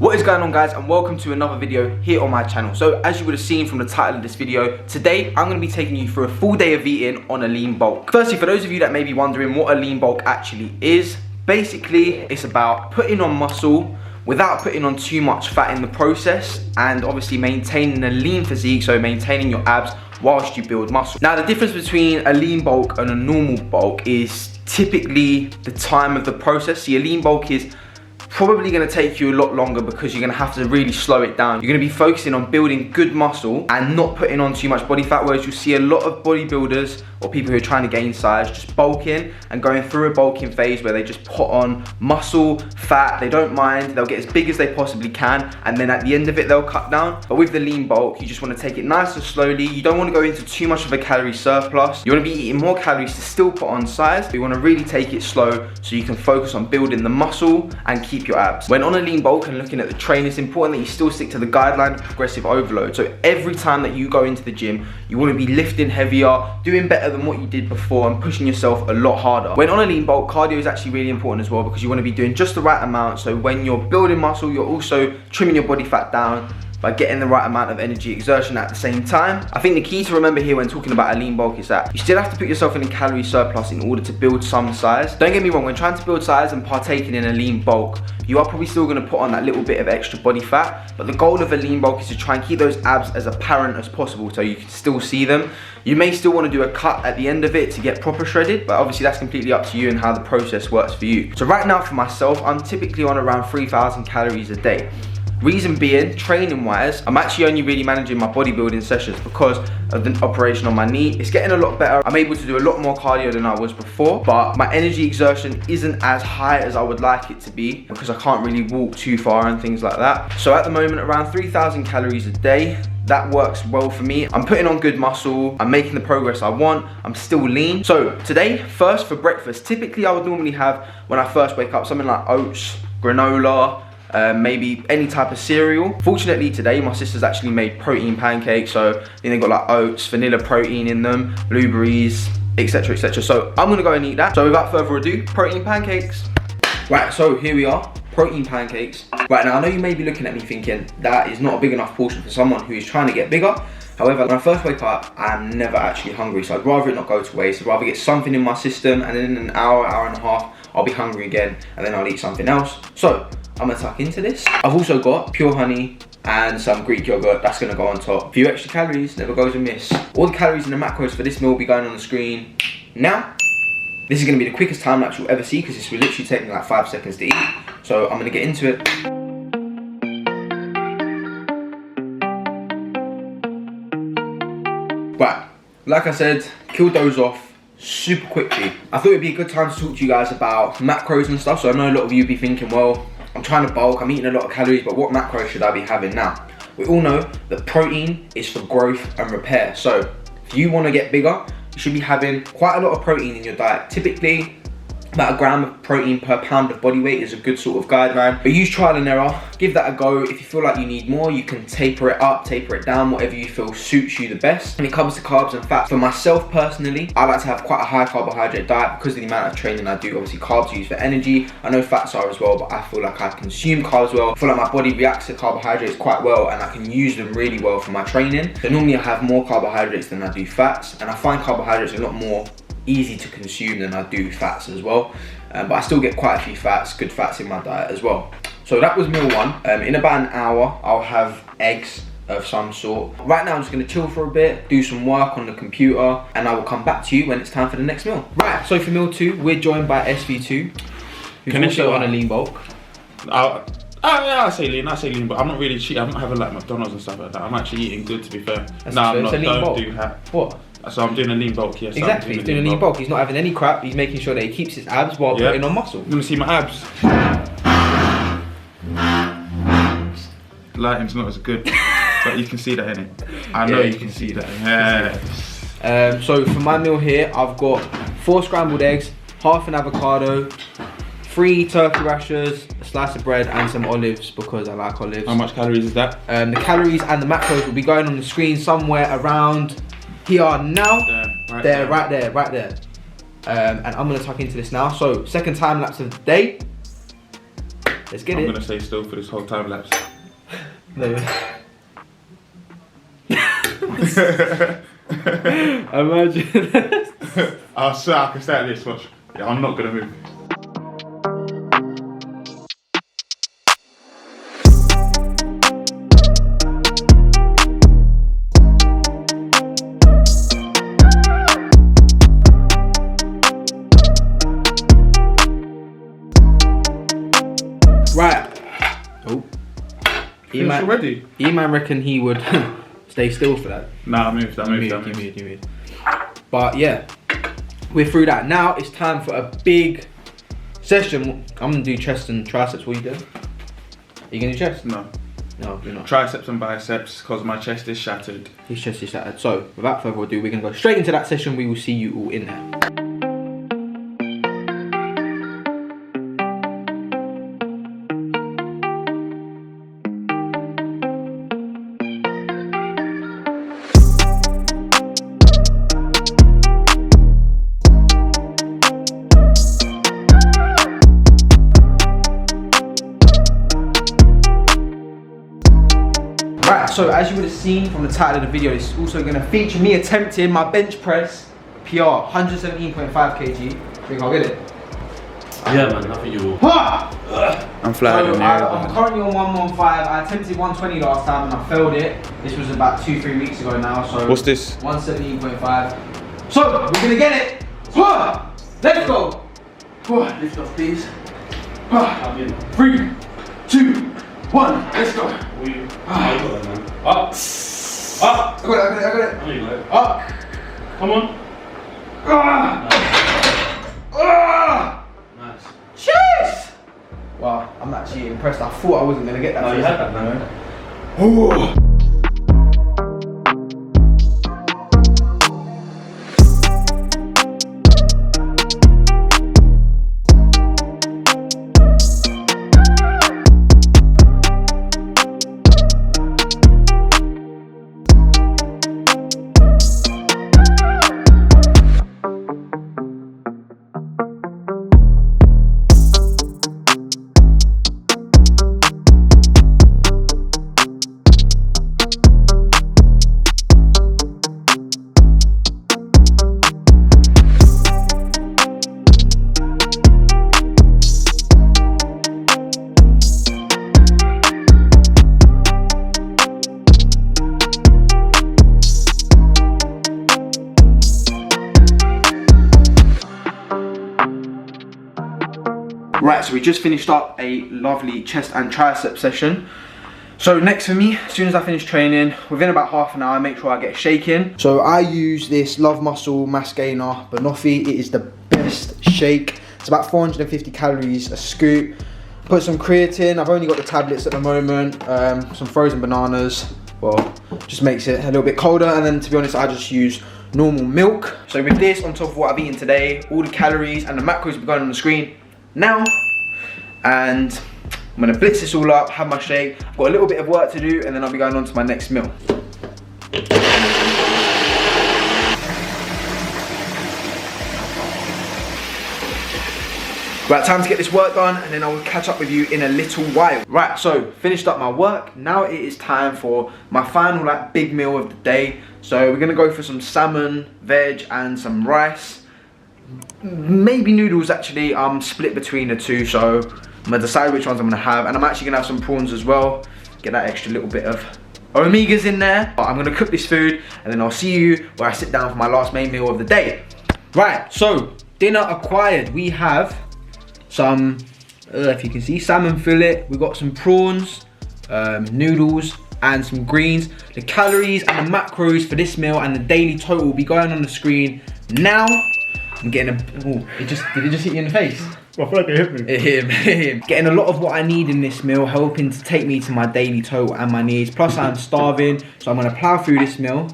What is going on, guys, and welcome to another video here on my channel. So as you would have seen from the title of this video, today I'm going to be taking you through a full day of eating on a lean bulk. Firstly, for those of you that may be wondering what a lean bulk actually is, basically it's about putting on muscle without putting on too much fat in the process, and obviously maintaining a lean physique, so maintaining your abs whilst you build muscle. Now, the difference between a lean bulk and a normal bulk is typically the time of the process. See, a lean bulk is probably going to take you a lot longer because you're going to have to really slow it down. You're going to be focusing on building good muscle and not putting on too much body fat, whereas you'll see a lot of bodybuilders or people who are trying to gain size just bulking and going through a bulking phase where they just put on muscle, fat, they don't mind, they'll get as big as they possibly can, and then at the end of it they'll cut down. But with the lean bulk, you just want to take it nice and slowly. You don't want to go into too much of a calorie surplus. You want to be eating more calories to still put on size, but you want to really take it slow so you can focus on building the muscle and keep your abs. When on a lean bulk and looking at the train, it's important that you still stick to the guideline of progressive overload. So every time that you go into the gym, you want to be lifting heavier, doing better than what you did before, and pushing yourself a lot harder. When on a lean bulk, cardio is actually really important as well, because you want to be doing just the right amount. So when you're building muscle, you're also trimming your body fat down by getting the right amount of energy exertion at the same time. I think the key to remember here when talking about a lean bulk is that you still have to put yourself in a calorie surplus in order to build some size. Don't get me wrong, when trying to build size and partaking in a lean bulk, you are probably still gonna put on that little bit of extra body fat, but the goal of a lean bulk is to try and keep those abs as apparent as possible so you can still see them. You may still want to do a cut at the end of it to get proper shredded, but obviously that's completely up to you and how the process works for you. So right now for myself, I'm typically on around 3,000 calories a day. Reason being, training wise, I'm actually only really managing my bodybuilding sessions because of the operation on my knee. It's getting a lot better. I'm able to do a lot more cardio than I was before, but my energy exertion isn't as high as I would like it to be because I can't really walk too far and things like that. So at the moment, around 3,000 calories a day. That works well for me. I'm putting on good muscle, I'm making the progress I want, I'm still lean. So today, first for breakfast, typically I would normally have, when I first wake up, something like oats, granola, maybe any type of cereal. Fortunately today my sister's actually made protein pancakes, so I think they've got like oats, vanilla protein in them, blueberries, etc, etc. So I'm gonna go and eat that. So without further ado, protein pancakes. Right, so here we are, protein pancakes. Right, now I know you may be looking at me thinking that is not a big enough portion for someone who is trying to get bigger. However, when I first wake up, I'm never actually hungry, so I'd rather it not go to waste. I'd rather get something in my system, and then in an hour, hour and a half, I'll be hungry again, and then I'll eat something else. So I'm gonna tuck into this. I've also got pure honey and some Greek yogurt that's gonna go on top. A few extra calories, never goes amiss. All the calories and the macros for this meal will be going on the screen now. This is gonna be the quickest time lapse you'll ever see because this will literally take me like 5 seconds to eat. So I'm gonna get into it. Right, like I said, killed those off super quickly. I thought it'd be a good time to talk to you guys about macros and stuff. So I know a lot of you be thinking, well, I'm trying to bulk, I'm eating a lot of calories, but what macros should I be having now? We all know that protein is for growth and repair. So if you want to get bigger, you should be having quite a lot of protein in your diet. Typically, about 1 gram of protein per pound of body weight is a good sort of guideline. But use trial and error, give that a go. If you feel like you need more, you can taper it up, taper it down, whatever you feel suits you the best. When it comes to carbs and fats, for myself personally, I like to have quite a high carbohydrate diet because of the amount of training I do. Obviously carbs are used for energy. I know fats are as well, but I feel like I consume carbs well. I feel like my body reacts to carbohydrates quite well and I can use them really well for my training. So normally I have more carbohydrates than I do fats, and I find carbohydrates a lot more easy to consume than I do fats as well, but I still get quite a few fats, good fats in my diet as well. So that was meal one. In about an hour I'll have eggs of some sort. Right now I'm just going to chill for a bit, do some work on the computer, and I will come back to you when it's time for the next meal. Right, so for meal two we're joined by SV2, who's also on a lean bulk. I say lean, but I'm not really cheating. I'm not having like McDonald's and stuff like that. I'm actually eating good, to be fair. No, I'm not. Don't do that. What? So I'm doing a lean bulk, yes. Exactly, he's doing a lean bulk. He's not having any crap. He's making sure that he keeps his abs while putting on muscle. You want to see my abs? Lighting's not as good, but you can see that in it. I know you can see that. Yeah. So for my meal here, I've got 4 scrambled eggs, half an avocado, 3 turkey rashers, a slice of bread, and some olives because I like olives. How much calories is that? The calories and the macros will be going on the screen somewhere around here now. Right there. And I'm gonna tuck into this now. So second time lapse of the day. Let's get I'm it. gonna stay still for this whole time lapse. No. Imagine. I swear I can stay at this, watch. Yeah, I'm not gonna move. Right. Oh. Finish already? E-man reckon he would stay still for that. Nah, I moved. You moved. But yeah, we're through that. Now it's time for a big session. I'm gonna do chest and triceps. What are you doing? Are you gonna do chest? No. No, you're not. Triceps and biceps, because my chest is shattered. His chest is shattered. So without further ado, we're gonna go straight into that session. We will see you all in there. Right, so as you would have seen from the title of the video, it's also going to feature me attempting my bench press PR, 117.5 kg. Think I'll get it? Yeah, man, I think you will. I'm flying So I'm currently on 115. I attempted 120 last time and I failed it. This was about 2-3 weeks ago now. So what's this? 117.5. So we're going to get it. Let's go. Lift off, please. 3, 2, 1. Let's go. Up! I got it. I know you got it. Up. Come on. Nice. Cheers! Wow, I'm actually impressed. I thought I wasn't gonna get that. No, you had that, man. Oh. Right, so we just finished up a lovely chest and tricep session. So next for me, as soon as I finish training, within about half an hour, I make sure I get shaking. So I use this Love Muscle Mass Gainer Banoffee. It is the best shake. It's about 450 calories a scoop. Put some creatine. I've only got the tablets at the moment. Some frozen bananas. Well, just makes it a little bit colder. And then to be honest, I just use normal milk. So with this on top of what I've eaten today, all the calories and the macros will be going on the screen now, and I'm gonna blitz this all up, have my shake. I've got a little bit of work to do and then I'll be going on to my next meal. Right, time to get this work done and then I will catch up with you in a little while. Right, so finished up my work. Now it is time for my final big meal of the day. So we're gonna go for some salmon, veg and some rice. Maybe noodles actually. I'm split between the two, so I'm gonna decide which ones I'm gonna have, and I'm actually gonna have some prawns as well. Get that extra little bit of omegas in there. But I'm gonna cook this food and then I'll see you where I sit down for my last main meal of the day. Right, so dinner acquired. We have some, if you can see, salmon fillet. We've got some prawns, noodles and some greens. The calories and the macros for this meal and the daily total will be going on the screen now. I'm getting a, did it just hit you in the face? I feel like it hit me. It hit him. Getting a lot of what I need in this meal, helping to take me to my daily total and my needs. Plus I'm starving, so I'm gonna plow through this meal.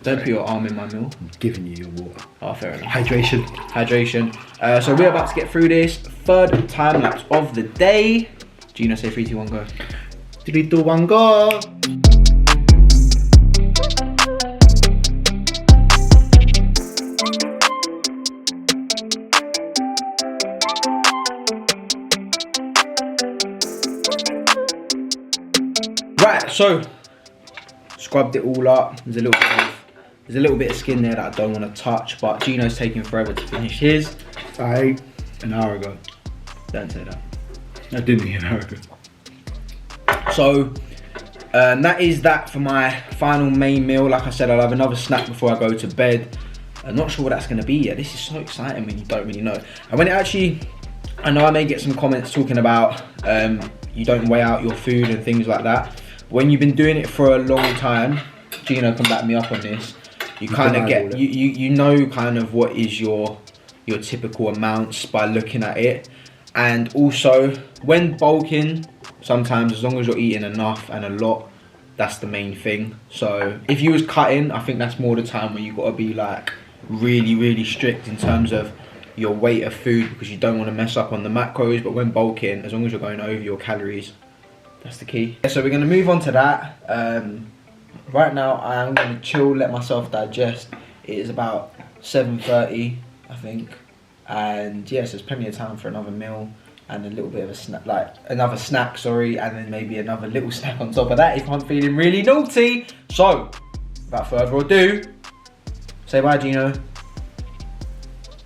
Don't put your arm in my meal. I'm giving you your water. Oh, fair enough. Hydration. Hydration. So we're about to get through this. Third time lapse of the day. Gino, say 3, 2, 1, go. 3, 2, 1, go. Right, so scrubbed it all up. There's a little bit of skin there that I don't want to touch, but Gino's taking forever to finish his. I ate an hour ago. Don't say that. I didn't eat an hour ago. So that is that for my final main meal. Like I said, I'll have another snack before I go to bed. I'm not sure what that's going to be yet. This is so exciting when you don't really know. And when it actually, I know I may get some comments talking about you don't weigh out your food and things like that. When you've been doing it for a long time, Gino can back me up on this. You kind of get, you know kind of what is your typical amounts by looking at it. And also, when bulking, sometimes as long as you're eating enough and a lot, that's the main thing. So if you was cutting, I think that's more the time where you got to be like really strict in terms of your weight of food, because you don't want to mess up on the macros. But when bulking, as long as you're going over your calories, that's the key. So we're going to move on to that. Right now I am going to chill, let myself digest. It is about 7:30, I think, and yes, there's plenty of time for another meal and a little bit of a snack, like another snack, sorry, and then maybe another little snack on top of that if I'm feeling really naughty. So without further ado, say bye, Gino.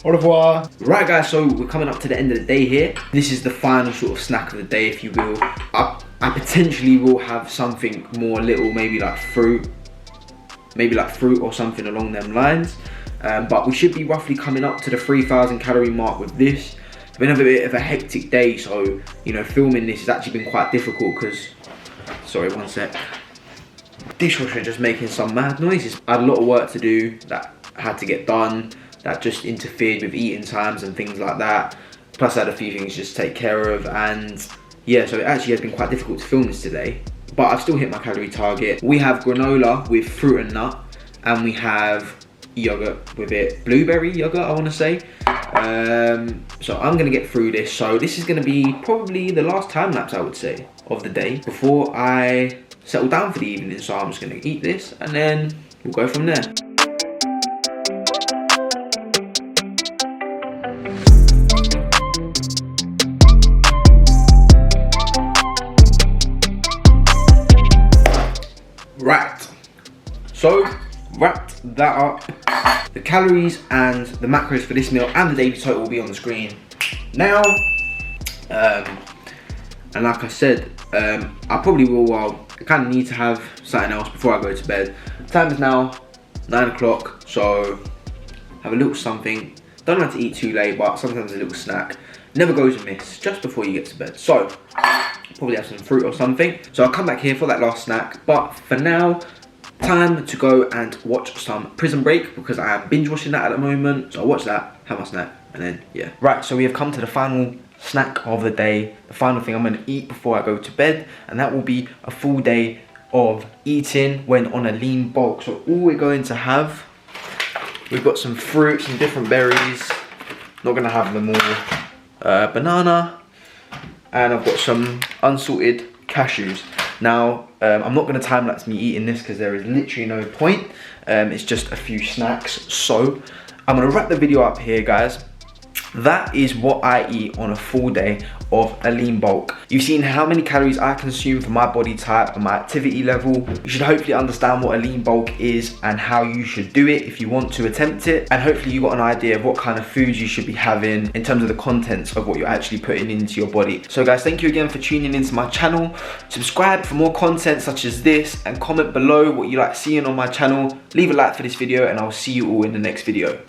Au revoir. Right guys, so we're coming up to the end of the day here. This is the final sort of snack of the day, if you will. I potentially will have something more little, maybe like fruit or something along them lines. But we should be roughly coming up to the 3,000 calorie mark with this. It's been a bit of a hectic day, so you know, filming this has actually been quite difficult because, sorry, one sec. Dishwasher just making some mad noises. I had a lot of work to do that had to get done, that just interfered with eating times and things like that. Plus I had a few things just to take care of, and yeah, so it actually has been quite difficult to film this today. But I've still hit my calorie target. We have granola with fruit and nut, and we have yogurt with it, blueberry yogurt I want to say. So I'm gonna get through this. So this is gonna be probably the last time lapse, I would say, of the day before I settle down for the evening. So I'm just gonna eat this and then we'll go from there. Right, so wrapped that up. The calories and the macros for this meal and the daily total will be on the screen now. And like I said, I probably will, well, I kind of need to have something else before I go to bed. Time is now 9 o'clock, so have a little something. Don't have to eat too late, but sometimes a little snack never goes amiss just before you get to bed. So probably have some fruit or something. So I'll come back here for that last snack, but for now, time to go and watch some Prison Break because I am binge watching that at the moment. So I'll watch that, have my snack, and then yeah. Right, so we have come to the final snack of the day, the final thing I'm going to eat before I go to bed, and that will be a full day of eating when on a lean bulk. So all we're going to have, we've got some fruit, some different berries, not going to have them all, banana, and I've got some unsalted cashews. Now, I'm not going to time lapse me eating this because there is literally no point. It's just a few snacks. So I'm going to wrap the video up here, guys. That is what I eat on a full day of a lean bulk. You've seen how many calories I consume for my body type and my activity level. You should hopefully understand what a lean bulk is and how you should do it if you want to attempt it. And hopefully you got an idea of what kind of foods you should be having in terms of the contents of what you're actually putting into your body. So guys, thank you again for tuning into my channel. Subscribe for more content such as this and comment below what you like seeing on my channel. Leave a like for this video and I'll see you all in the next video.